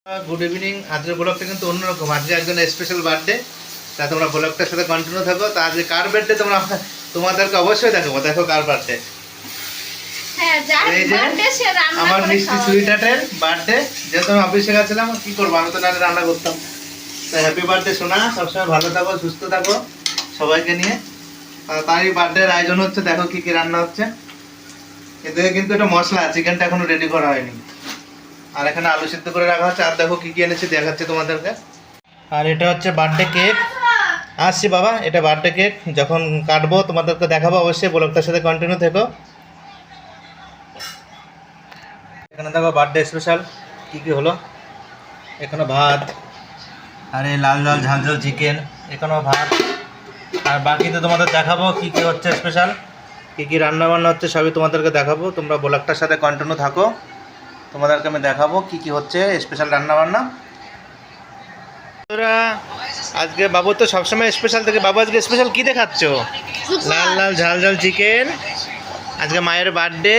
Good evening. আজকের ব্লগটা কিন্তু অন্যরকম। আজকে একজন স্পেশাল বার্থডে, তা তোমরা ব্লগটার সাথে কন্টিনিউ থাকো। তা আজকে কার বার্থডে তোমরা তোমাদেরকে অবশ্যই দেখাবো। দেখো কার বার্থডে। এই যে আমার মিষ্টি সুইটাটের বার্থডে। যেহেতু আমি অফিসে গেছিলাম, কি করবো, আমি তো নাহলে রান্না করতাম। তাই হ্যাপি বার্থডে সোনা, সবসময় ভালো থাকো, সুস্থ থাকো সবাইকে নিয়ে। তারই বার্থডের আয়োজন হচ্ছে। দেখো কি কি রান্না হচ্ছে। এদিকে কিন্তু এটা মশলা, চিকেনটা এখনো রেডি করা হয়নি। আর এখানে আলু সিদ্ধ করে রাখা হচ্ছে। আর দেখো কি কি এনেছি দেখাচ্ছি তোমাদেরকে। আর এটা হচ্ছে বার্থডে কেক। আসছি বাবা, এটা বার্থডে কেক। যখন কাটবো তোমাদেরকে দেখাবো অবশ্যই। ব্লগটার সাথে কন্টিনিউ থেকো। এখানে দেখো বার্থডে স্পেশাল কি কি হলো। এখানে ভাত, আর এই লাল লাল ঝাল ঝাল চিকেন, এখানেও ভাত। আর বাকি তো তোমাদের দেখাবো কি কি হচ্ছে স্পেশাল, কি কি রান্না বান্না হচ্ছে সবই তোমাদেরকে দেখাবো। তোমরা ব্লগটার সাথে কন্টিনিউ থাকো, তোমাদেরকে আমি দেখাবো কি কি হচ্ছে স্পেশাল রান্না বান্না। আজকে বাবু তো সবসময় স্পেশাল থেকে, বাবু আজকে স্পেশাল কি দেখাচ্ছ? লাল লাল ঝাল ঝাল চিকেন। আজকে মায়ের বার্থডে,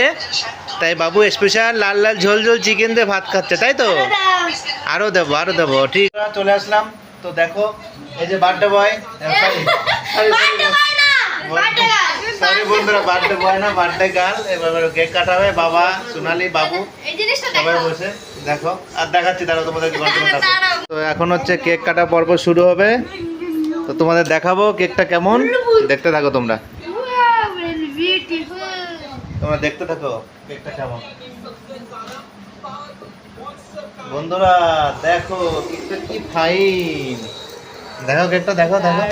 তাই বাবু স্পেশাল লাল লাল ঝোল ঝোল চিকেন দিয়ে ভাত খাচ্ছে, তাই তো? আরো দেবো ঠিক। চলে আসলাম তো দেখো, এই যে বার্থডে বয়, সরি বন্ধুরা, বার্থডে বয় না, বার্থডে গার্ল। এবার কেক কাটাবে বাবা, সোনালি, বাবু সবাই বসে। দেখো আর দেখাচ্ছি, দাঁড়াও তোমাদের। তো এখন হচ্ছে কেক কাটা পর্ব শুরু হবে। তো তোমাদের দেখাবো কেকটা কেমন, দেখতে থাকো তোমরা। তোমরা দেখতে থাকো কেকটা কেমন। বন্ধুরা দেখো কেকটা কি ফাইন। দেখো কেকটা, দেখো দেখো।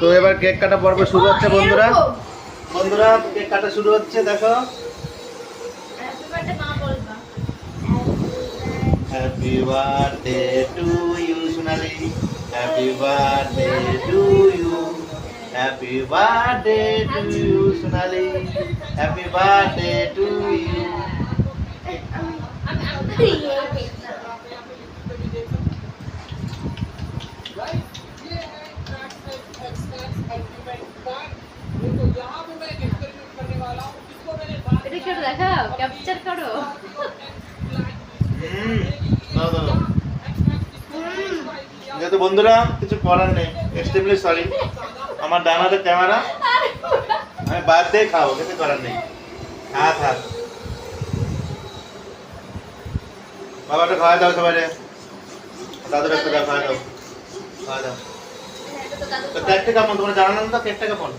তো এবার কেক কাটা পর্ব শুরু হচ্ছে বন্ধুরা। বন্ধুরা কেক কাটা শুরু হচ্ছে, দেখো। Happy birthday to you Sonali, happy birthday to you, happy birthday to you Sonali, happy birthday to you. Capture করো। যেহেতু বন্ধুরা কিছু করার নেই, এক্সট্রিমলি সরি। আমার ডান হাতে ক্যামেরা, আমি বাদ দিয়ে খাবো, কিছু করার নেই। হাত হাত বাবাটা খাওয়া দাও সবাই। দাদুর একটা দাও, খাওয়া দাও, খাওয়া দাও। তো কেকটা কেমন তোমরা জানালাম তো? কেকটা কেমন?